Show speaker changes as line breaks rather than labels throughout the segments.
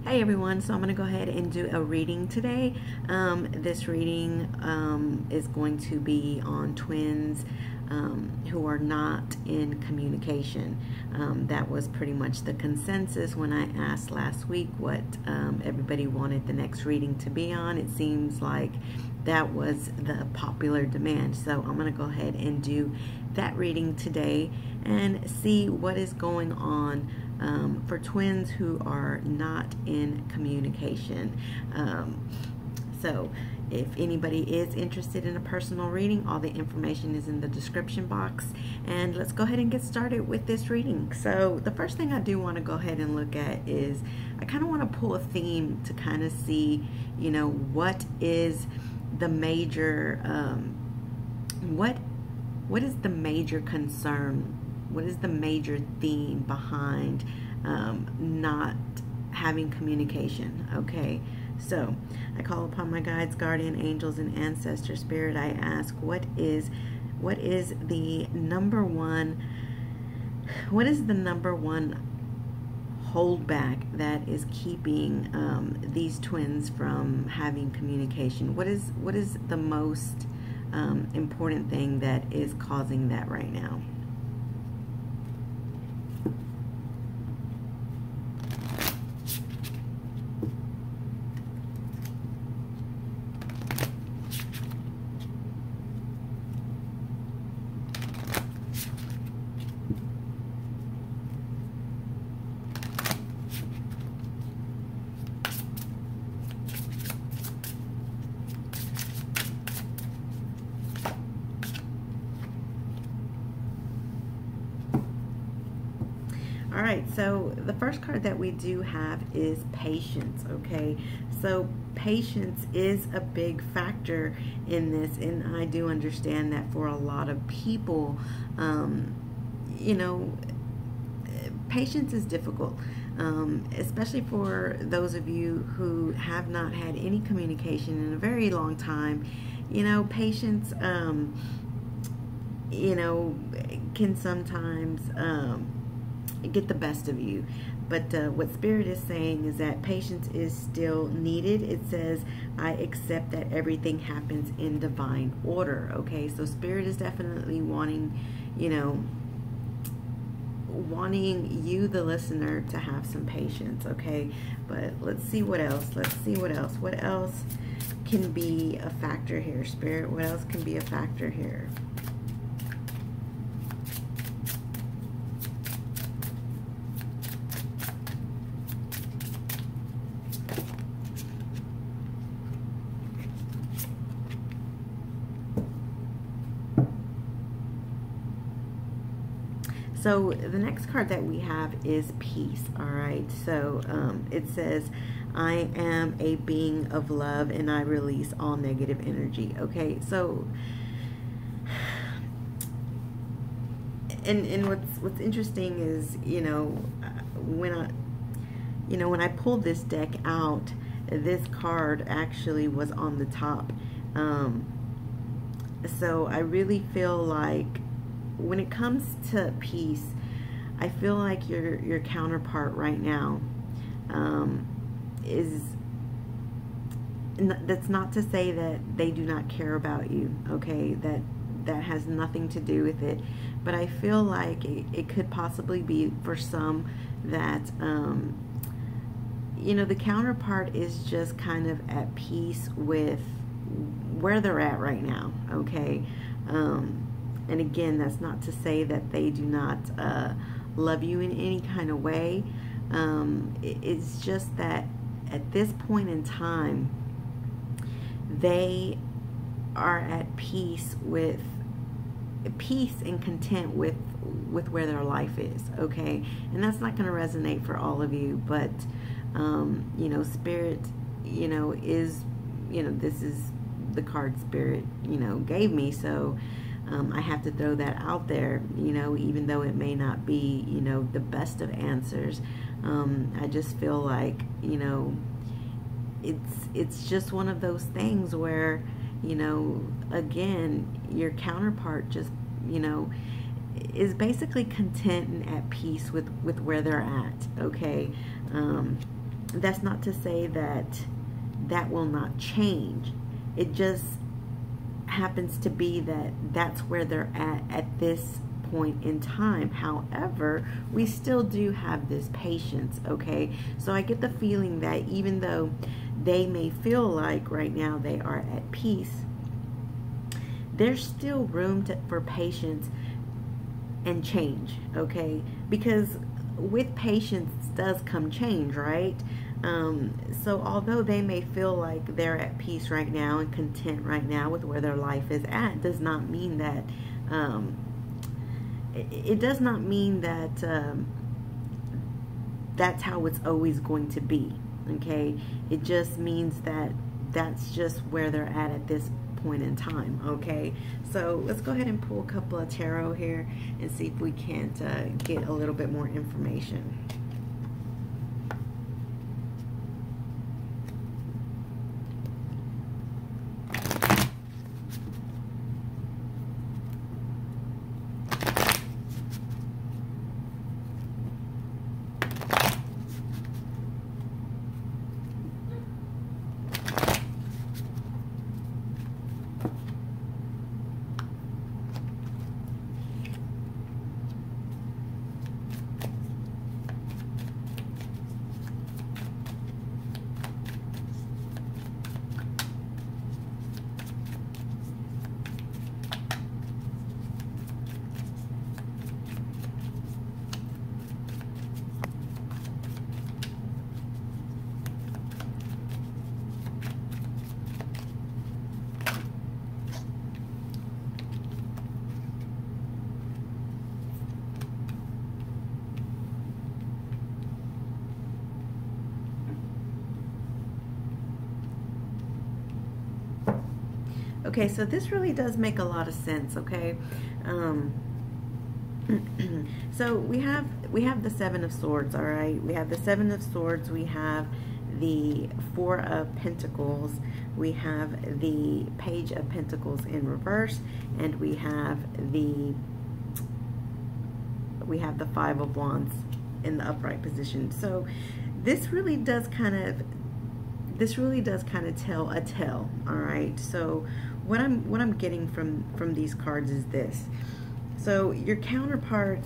Hey everyone, so I'm going to go ahead and do a reading today. This reading is going to be on twins who are not in communication. That was pretty much the consensus when I asked last week what everybody wanted the next reading to be on. It seems like that was the popular demand. So I'm going to go ahead and do that reading today and see what is going on for twins who are not in communication. So if anybody is interested in a personal reading, all the information is in the description box. And let's go ahead and get started with this reading. So the first thing I do want to go ahead and look at is I kind of want to pull a theme to kind of see, you know, what is the major, what is the major concern? What is the major theme behind not having communication? Okay, so I call upon my guides, guardian angels, and ancestor spirit. I ask, what is the number one holdback that is keeping these twins from having communication? What is the most important thing that is causing that right now? All right, so the first card that we do have is patience, okay? So patience is a big factor in this, and I do understand that for a lot of people, you know, patience is difficult, especially for those of you who have not had any communication in a very long time. You know, patience, you know, can sometimes get the best of you. But what Spirit is saying is that patience is still needed. It says, I accept that everything happens in divine order. Okay, so Spirit is definitely wanting, you know, wanting you, the listener, to have some patience. Okay, but let's see what else. Let's see what else. What else can be a factor here, Spirit? What else can be a factor here? So the next card that we have is peace. All right, so it says, I am a being of love and I release all negative energy. Okay, so and what's interesting is, you know, when I pulled this deck out, this card actually was on the top. So I really feel like when it comes to peace, I feel like your counterpart right now is, that's not to say that they do not care about you, okay? That has nothing to do with it. But I feel like it could possibly be for some that, you know, the counterpart is just kind of at peace with where they're at right now, okay? And again, that's not to say that they do not love you in any kind of way. It's just that at this point in time, they are at peace and content with where their life is, okay? And that's not going to resonate for all of you, but you know, Spirit, you know, is, you know, this is the card Spirit, you know, gave me, so I have to throw that out there, you know, even though it may not be, you know, the best of answers. I just feel like, you know, it's just one of those things where, you know, again, your counterpart just, you know, is basically content and at peace with where they're at, okay? that's not to say that that will not change. It just happens to be that that's where they're at this point in time. However, we still do have this patience, okay? So I get the feeling that even though they may feel like right now they are at peace, there's still room for patience and change, okay? Because with patience does come change, right? So although they may feel like they're at peace right now and content right now with where their life is at, does not mean that it does not mean that that's how it's always going to be, okay? It just means that that's just where they're at this point in time, okay? So let's go ahead and pull a couple of tarot here and see if we can't get a little bit more information. Okay, so this really does make a lot of sense, okay? So we have the Seven of Swords, all right? We have the Seven of Swords, we have the Four of Pentacles, we have the Page of Pentacles in reverse, and we have the Five of Wands in the upright position. So this really does kind of tell a tale, all right? So what I'm getting from these cards is this. So your counterpart,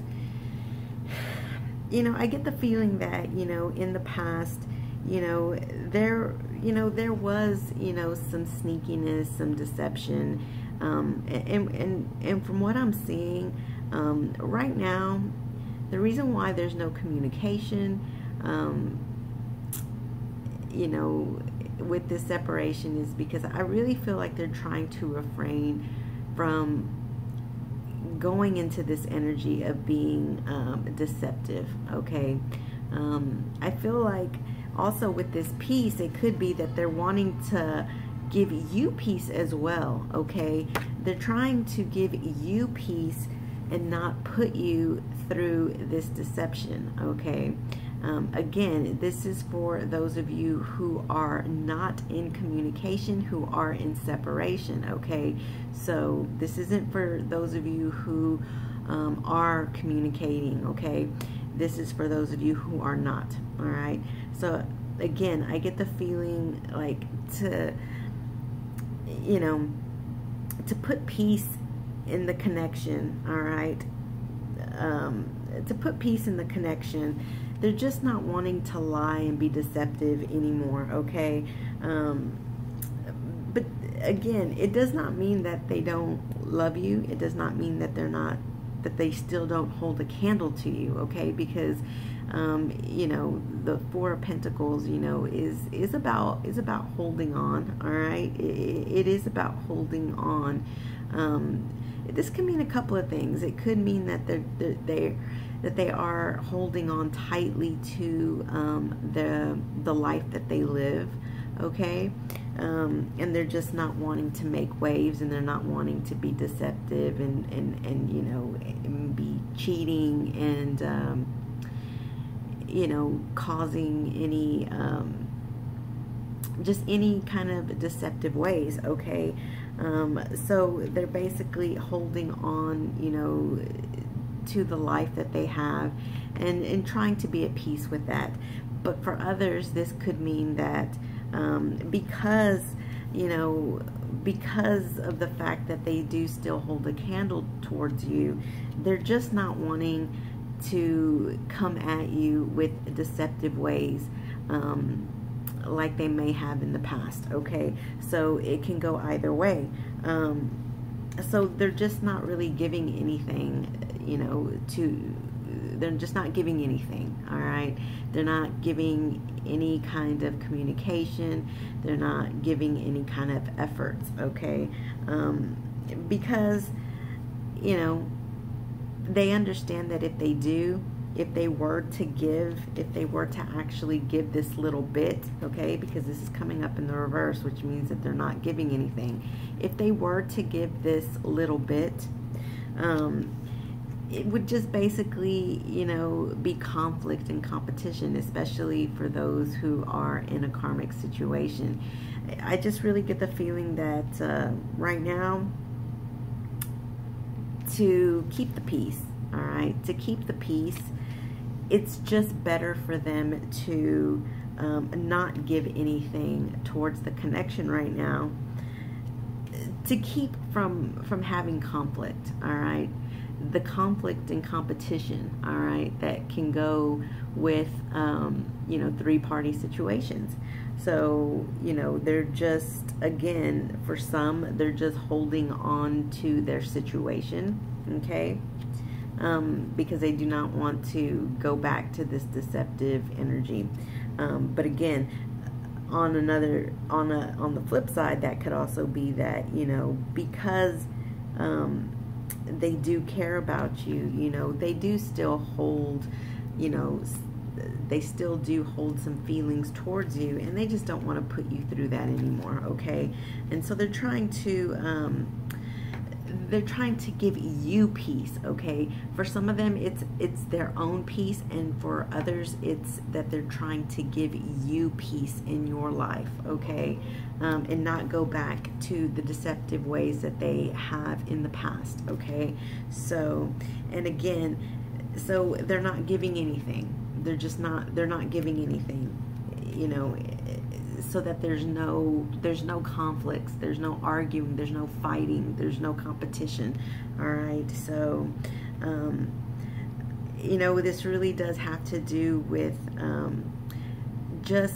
I get the feeling that, in the past, there was, some sneakiness, some deception, and from what I'm seeing, right now, the reason why there's no communication, with this separation is because I really feel like they're trying to refrain from going into this energy of being deceptive, okay? I feel like also with this peace, it could be that they're wanting to give you peace as well, okay? They're trying to give you peace and not put you through this deception, okay? Again, this is for those of you who are not in communication, who are in separation, okay? So this isn't for those of you who are communicating, okay? This is for those of you who are not, all right? So again, I get the feeling like to put peace in the connection, all right? To put peace in the connection. They're just not wanting to lie and be deceptive anymore, okay? But again, it does not mean that they don't love you. It does not mean that that they still don't hold a candle to you, okay? Because the Four of Pentacles, is about holding on, all right? It is about holding on. This can mean a couple of things. It could mean that they are holding on tightly to the life that they live, okay? And they're just not wanting to make waves, and they're not wanting to be deceptive and be cheating and causing any just any kind of deceptive ways, okay? So they're basically holding on, to the life that they have, and trying to be at peace with that. But for others, this could mean that because, you know, because of the fact that they do still hold a candle towards you, they're just not wanting to come at you with deceptive ways like they may have in the past, okay? So it can go either way. So they're just not really giving anything, you know, they're just not giving anything, all right? They're not giving any kind of communication. They're not giving any kind of efforts, okay? Because, you know, they understand that if they were to actually give this little bit, okay, because this is coming up in the reverse, which means that they're not giving anything. If they were to give this little bit, it would just basically, you know, be conflict and competition, especially for those who are in a karmic situation. I just really get the feeling that right now, to keep the peace, all right, to keep the peace, it's just better for them to not give anything towards the connection right now, to keep from having conflict, all right? The conflict and competition, all right, that can go with, you know, three-party situations. So, you know, they're just, again, for some, they're just holding on to their situation, okay? Because they do not want to go back to this deceptive energy. But again, on the flip side, that could also be that, you know, because they do care about you, you know, they do still hold, you know, they still do hold some feelings towards you, and they just don't want to put you through that anymore, okay? And so they're trying to give you peace, okay? For some of them, it's their own peace, and for others, it's that they're trying to give you peace in your life, okay? And not go back to the deceptive ways that they have in the past, okay? So, and again, so they're not giving anything. They're not giving anything, you know, so that there's no conflicts, there's no arguing, there's no fighting, there's no competition, all right? So, you know, this really does have to do with just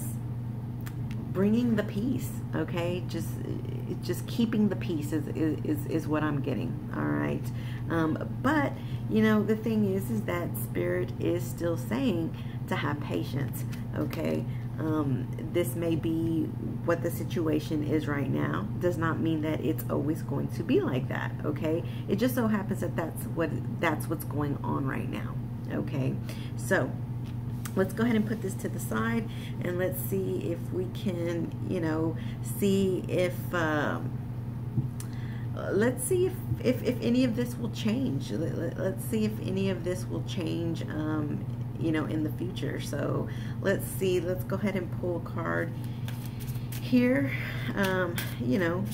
bringing the peace, okay? Just keeping the peace is what I'm getting, all right? But, you know, the thing is that Spirit is still saying to have patience, okay? This may be what the situation is right now. Does not mean that it's always going to be like that, okay? It just so happens that that's what's going on right now, okay? So let's go ahead and put this to the side, and let's see if we can, you know, see if let's see if any of this will change. Let's see if any of this will change, you know, in the future. So let's see. Let's go ahead and pull a card here. You know,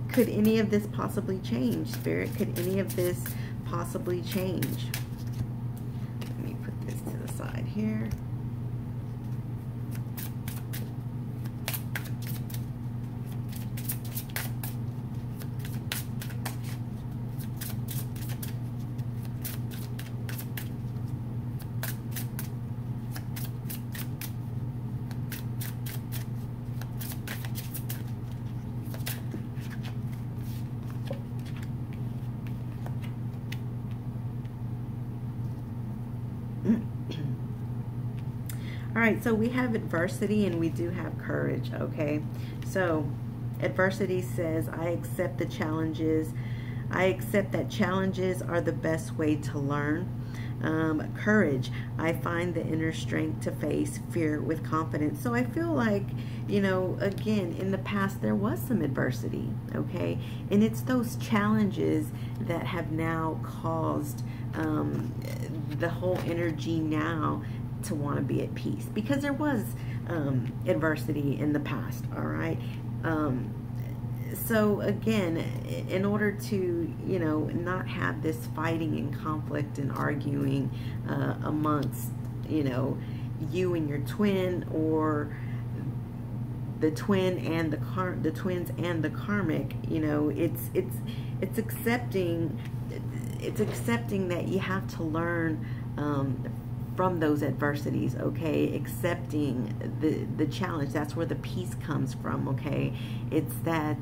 could any of this possibly change, Spirit? Could any of this possibly change? Let me put this to the side here. All right, so we have adversity and we do have courage, okay? So adversity says, I accept the challenges. I accept that challenges are the best way to learn. Courage, I find the inner strength to face fear with confidence. So I feel like, you know, again, in the past there was some adversity, okay? And it's those challenges that have now caused the whole energy now to want to be at peace, because there was adversity in the past, all right? So again, in order to, you know, not have this fighting and conflict and arguing amongst, you know, you and your twin, or the twin and the twins and the karmic, you know, it's accepting that you have to learn from those adversities, okay? Accepting the challenge. That's where the peace comes from, okay? It's that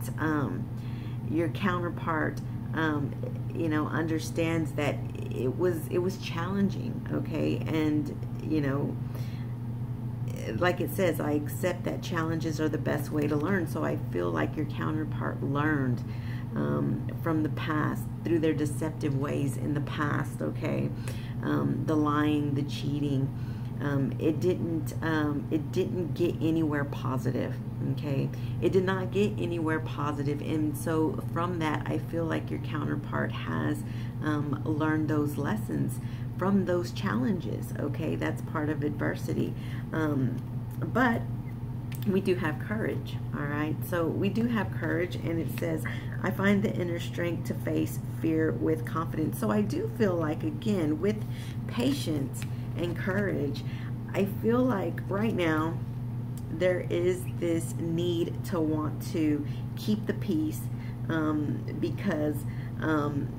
your counterpart, you know, understands that it was challenging, okay? And, you know, like it says, I accept that challenges are the best way to learn. So I feel like your counterpart learned from the past, through their deceptive ways in the past, okay? The lying, the cheating, it didn't get anywhere positive, okay? It did not get anywhere positive. And so from that, I feel like your counterpart has learned those lessons from those challenges, okay? That's part of adversity. But we do have courage, all right? So we do have courage, and it says, I find the inner strength to face fear with confidence. So I do feel like, again, with patience and courage, I feel like right now there is this need to want to keep the peace, because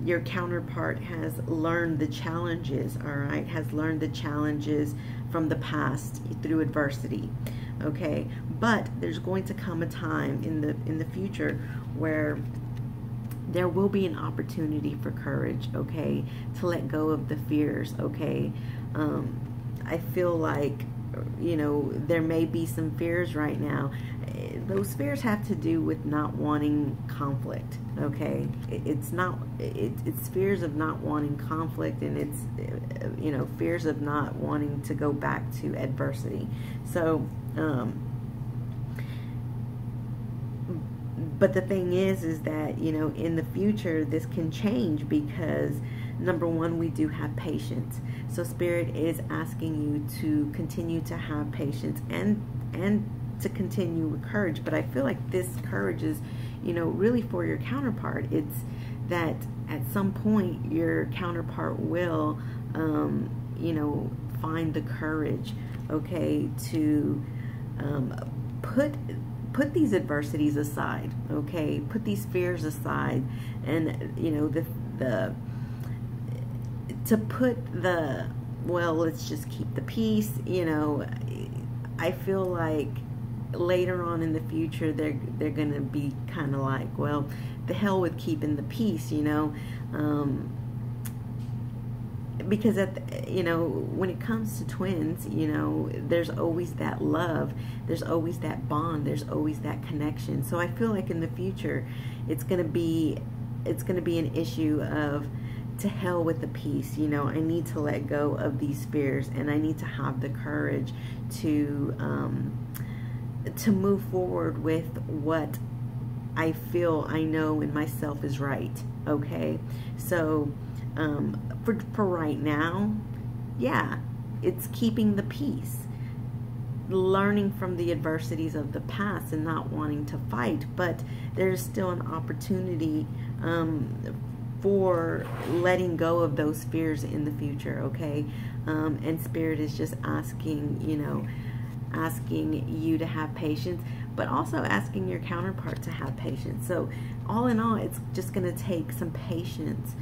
your counterpart has learned the challenges, all right? Has learned the challenges from the past through adversity, okay? But there's going to come a time in the future where there will be an opportunity for courage, okay? To let go of the fears, okay? I feel like, you know, there may be some fears right now. Those fears have to do with not wanting conflict, okay? It's fears of not wanting conflict, and it's, you know, fears of not wanting to go back to adversity. So, but the thing is that, you know, in the future, this can change because, number one, we do have patience. So Spirit is asking you to continue to have patience and to continue with courage. But I feel like this courage is, you know, really for your counterpart. It's that at some point your counterpart will, you know, find the courage, okay, to put these adversities aside, okay, put these fears aside, and, you know, to put the, well, let's just keep the peace, you know. I feel like later on in the future, they're going to be kind of like, well, the hell with keeping the peace, you know, because you know, when it comes to twins, you know, there's always that love, there's always that bond, there's always that connection. So I feel like in the future, it's going to be an issue of, to hell with the peace, you know. I need to let go of these fears, and I need to have the courage to move forward with what I feel I know in myself is right, okay? So for right now, yeah, it's keeping the peace, learning from the adversities of the past and not wanting to fight, but there's still an opportunity for letting go of those fears in the future, okay? And Spirit is just asking, you know, asking you to have patience, but also asking your counterpart to have patience. So all in all, it's just going to take some patience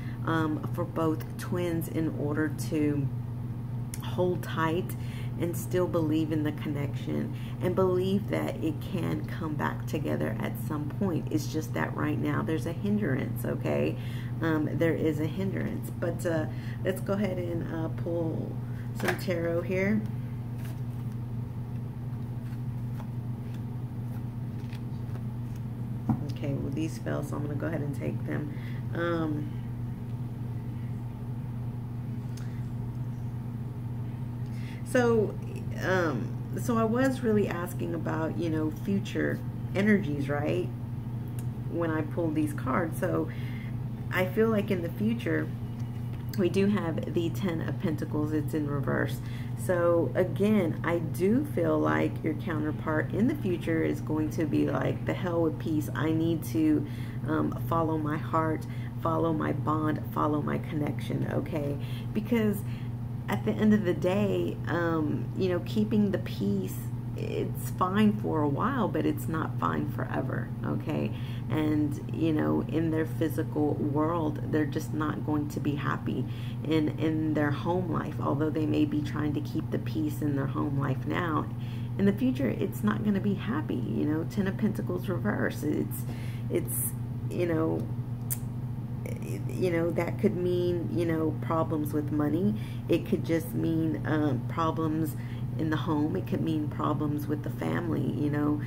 for both twins in order to hold tight and still believe in the connection and believe that it can come back together at some point. It's just that right now there's a hindrance, okay? There is a hindrance. But let's go ahead and pull some tarot here. Okay, well, these fell, so I'm going to go ahead and take them. So I was really asking about, you know, future energies, right? When I pulled these cards. So I feel like in the future, we do have the Ten of Pentacles. It's in reverse. So again, I do feel like your counterpart in the future is going to be like, the hell with peace. I need to follow my heart, follow my bond, follow my connection, okay? Because at the end of the day, you know, keeping the peace, it's fine for a while, but it's not fine forever, okay? And, you know, in their physical world, they're just not going to be happy in their home life. Although they may be trying to keep the peace in their home life now, in the future, it's not going to be happy. You know, Ten of Pentacles reverse. It's you know, that could mean, you know, problems with money. It could just mean problems in the home. It could mean problems with the family, you know.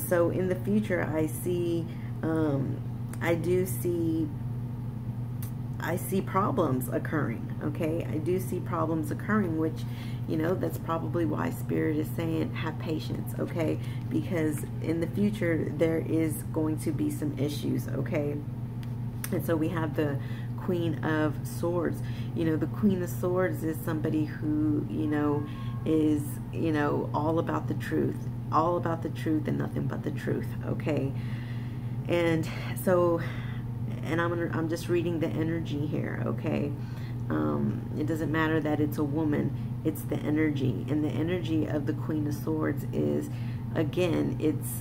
So in the future, I see, I see problems occurring, okay? I do see problems occurring, which, you know, that's probably why Spirit is saying have patience, okay? Because in the future, there is going to be some issues, okay? And so we have the Queen of Swords. You know, the Queen of Swords is somebody who, you know, is, you know, all about the truth and nothing but the truth, okay? And so, and I'm just reading the energy here, okay? It doesn't matter that it's a woman, it's the energy. And the energy of the Queen of Swords is, again, it's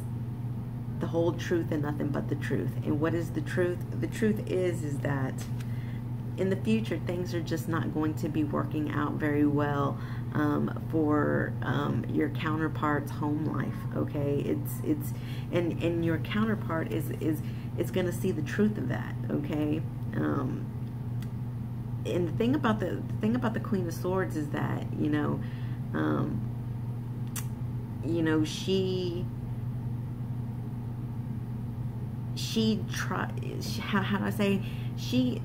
the whole truth and nothing but the truth. And what is the truth? The truth is that in the future, things are just not going to be working out very well for your counterpart's home life, okay? And your counterpart is going to see the truth of that, okay? And the thing about the Queen of Swords is that, you know, how do I say, she,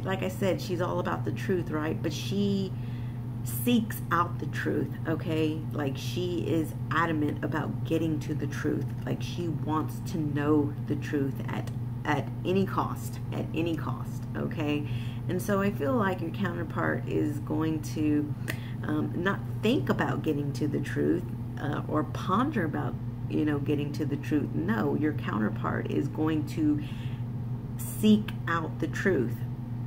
like I said, she's all about the truth, right? But she seeks out the truth, okay? Like, she is adamant about getting to the truth. Like, she wants to know the truth at any cost, okay? And so I feel like your counterpart is going to not think about getting to the truth or ponder about, you know, getting to the truth. No, your counterpart is going to seek out the truth.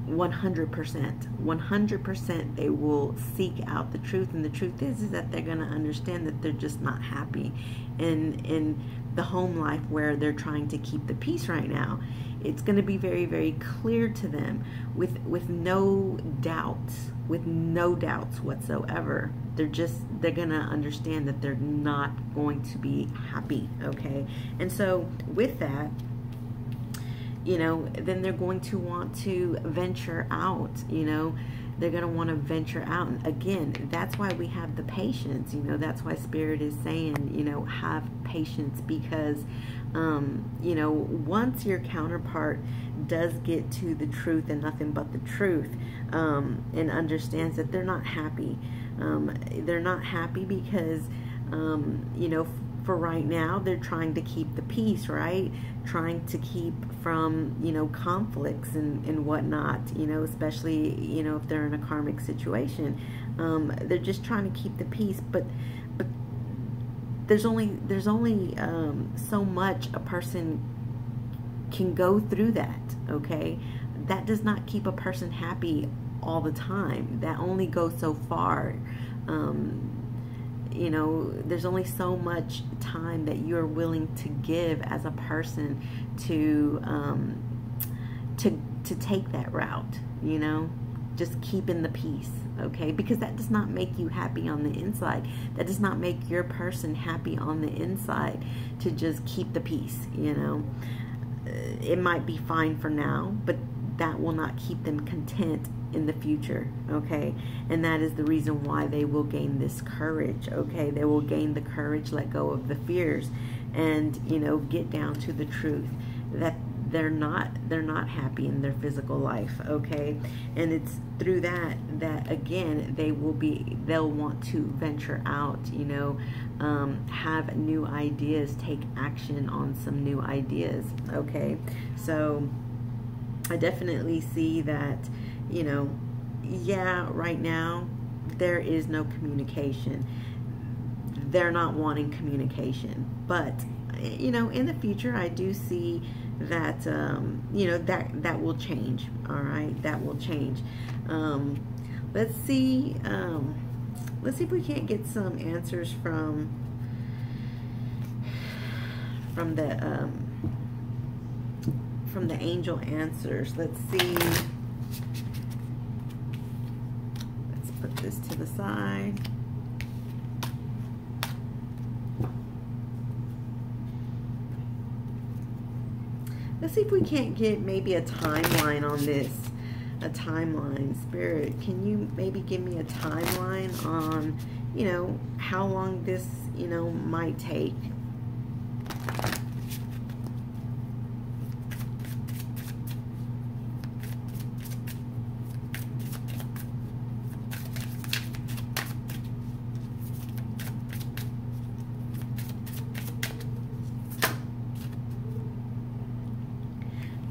100% they will seek out the truth. And the truth is that they're going to understand that they're just not happy in the home life where they're trying to keep the peace right now. It's going to be very, very clear to them with no doubts whatsoever. They're going to understand that they're not going to be happy, okay? And so with that, you know, then they're going to want to venture out, you know. They're going to want to venture out. And again, that's why we have the patience, you know. That's why Spirit is saying, you know, have patience, because, you know, once your counterpart does get to the truth and nothing but the truth, and understands that they're not happy. They're not happy because, you know, for right now, they're trying to keep the peace, right? Trying to keep from, you know, conflicts and whatnot, you know, especially, you know, if they're in a karmic situation. They're just trying to keep the peace, but there's only so much a person can go through that, okay? That does not keep a person happy all the time. That only goes so far. You know, there's only so much time that you're willing to give as a person to take that route, you know, just keeping the peace, okay? Because that does not make you happy on the inside. That does not make your person happy on the inside to just keep the peace, you know. It might be fine for now, but that will not keep them content in the future, okay? And that is the reason why they will gain this courage, okay? They will gain the courage, let go of the fears, and, you know, get down to the truth that they're not happy in their physical life, okay? And it's through that again they'll want to venture out, you know, have new ideas, take action on some new ideas, okay? So I definitely see that, you know, yeah, right now there is no communication. They're not wanting communication, but you know, in the future, I do see that you know, that will change. All right, that will change. Let's see. Let's see if we can't get some answers from the angel answers. Let's see. Let's put this to the side. Let's see if we can't get maybe a timeline on this. A timeline. Spirit, can you maybe give me a timeline on, you know, how long this, you know, might take?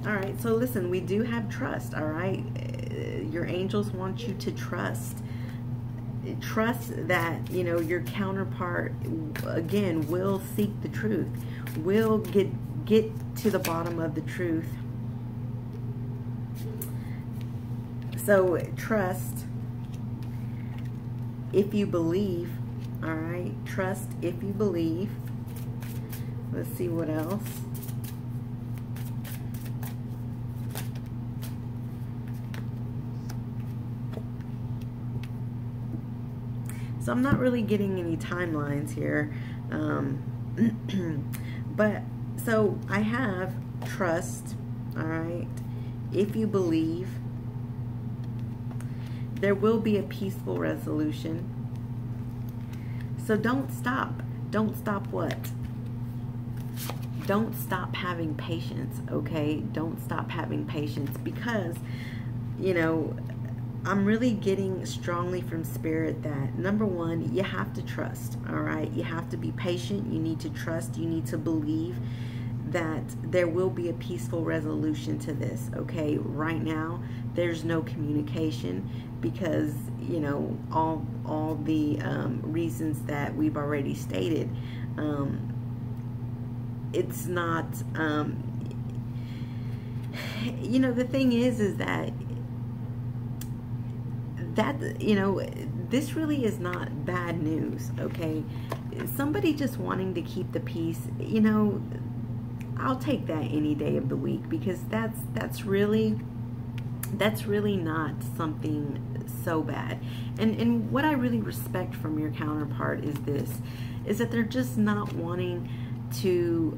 All right, so listen, we do have trust, all right? Your angels want you to trust. Trust that, you know, your counterpart, again, will seek the truth, will get to the bottom of the truth. So trust if you believe, all right? Trust if you believe. Let's see what else. So I'm not really getting any timelines here. But so I have trust, all right? If you believe, there will be a peaceful resolution. So don't stop. Don't stop what? Don't stop having patience, okay? Don't stop having patience, because, you know, I'm really getting strongly from Spirit that, number one, you have to trust, all right? You have to be patient. You need to trust. You need to believe that there will be a peaceful resolution to this, okay? Right now, there's no communication because, you know, all the reasons that we've already stated. It's not, you know, the thing is that you know, this really is not bad news, okay? Somebody just wanting to keep the peace, you know, I'll take that any day of the week, because that's really not something so bad. And what I really respect from your counterpart is this, is that they're just not wanting to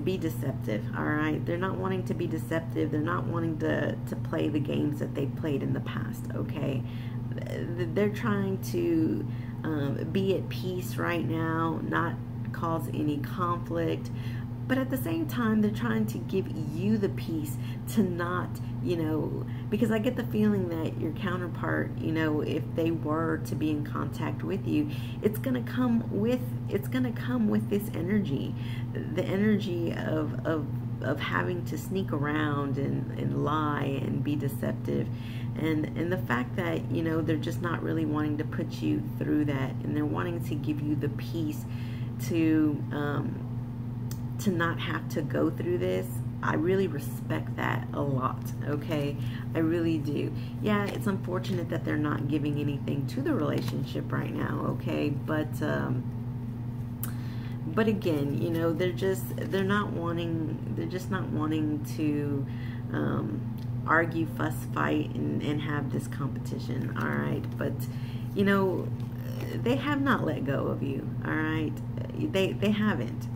be deceptive, all right? They're not wanting to be deceptive. They're not wanting to play the games that they played in the past, okay? They're trying to be at peace right now, not cause any conflict, but at the same time, they're trying to give you the peace to not, you know, because I get the feeling that your counterpart, you know, if they were to be in contact with you, it's gonna come with this energy, the energy of having to sneak around and lie and be deceptive, and the fact that, you know, they're just not really wanting to put you through that, and they're wanting to give you the peace to not have to go through this. I really respect that a lot, okay? I really do. Yeah, it's unfortunate that they're not giving anything to the relationship right now, okay? But again, you know, they're just not wanting to argue, fuss, fight, and have this competition, all right? But, you know, they have not let go of you, all right? They haven't,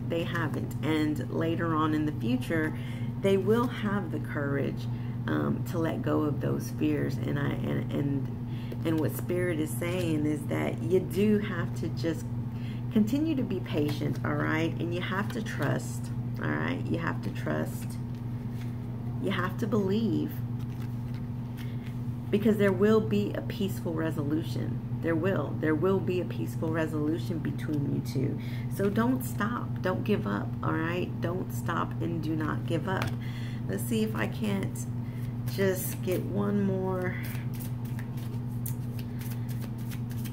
and later on in the future, they will have the courage to let go of those fears. And what Spirit is saying is that you do have to just continue to be patient, all right? And you have to trust, all right? You have to trust. You have to believe, because there will be a peaceful resolution. There will be a peaceful resolution between you two. So don't stop. Don't give up, all right? Don't stop and do not give up. Let's see if I can't just get one more.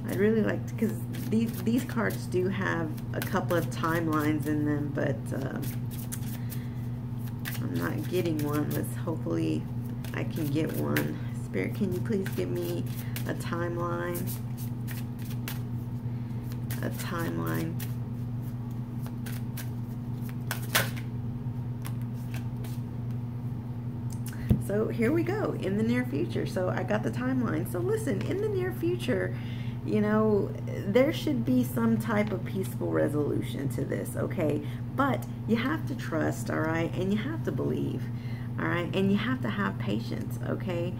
I'd really like to, because these cards do have a couple of timelines in them, but I'm not getting one. Hopefully I can get one. Spirit, can you please give me a timeline? A timeline. So here we go, in the near future. So I got the timeline. So listen, in the near future, you know, there should be some type of peaceful resolution to this, okay? But you have to trust, all right? And you have to believe, all right? And you have to have patience, okay?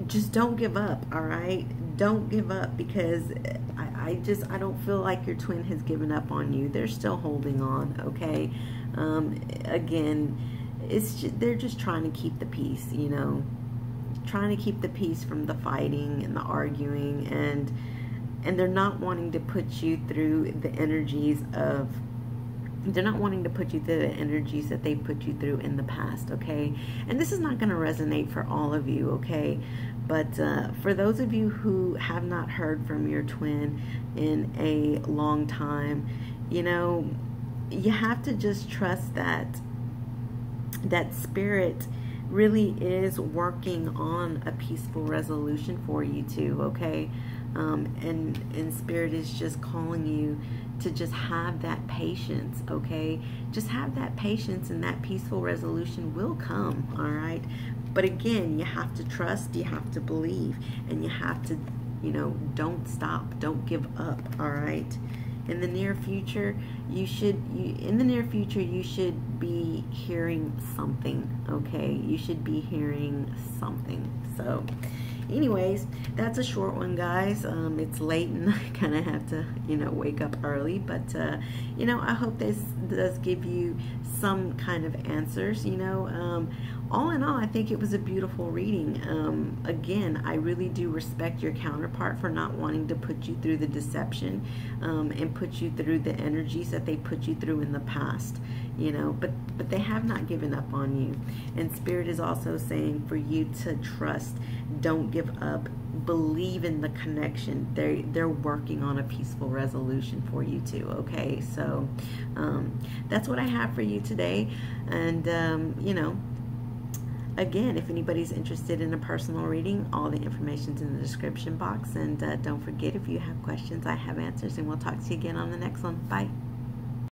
Just don't give up, all right? Don't give up, because I don't feel like your twin has given up on you. They're still holding on, okay? Again, they're just trying to keep the peace, you know? Trying to keep the peace from the fighting and the arguing, and they're not wanting to put you through the energies of, they're not wanting to put you through the energies that they put you through in the past, okay? And this is not going to resonate for all of you, okay? But for those of you who have not heard from your twin in a long time, you know, you have to just trust that spirit really is working on a peaceful resolution for you too, okay? And spirit is just calling you to just have that patience, okay? Just have that patience, and that peaceful resolution will come, all right? But again, you have to trust, you have to believe, and you have to, you know, don't stop, don't give up, all right? In the near future, you should be hearing something, okay? You should be hearing something. So anyways, that's a short one, guys. It's late and I kind of have to, you know, wake up early, but you know, I hope this does give you some kind of answers, you know. All in all, I think it was a beautiful reading. Again, I really do respect your counterpart for not wanting to put you through the deception and put you through the energies that they put you through in the past, you know, but they have not given up on you. And Spirit is also saying for you to trust, don't give up, believe in the connection. They're working on a peaceful resolution for you too, okay? So that's what I have for you today. And you know, again, if anybody's interested in a personal reading, all the information's in the description box. And don't forget, if you have questions, I have answers, and we'll talk to you again on the next one. Bye.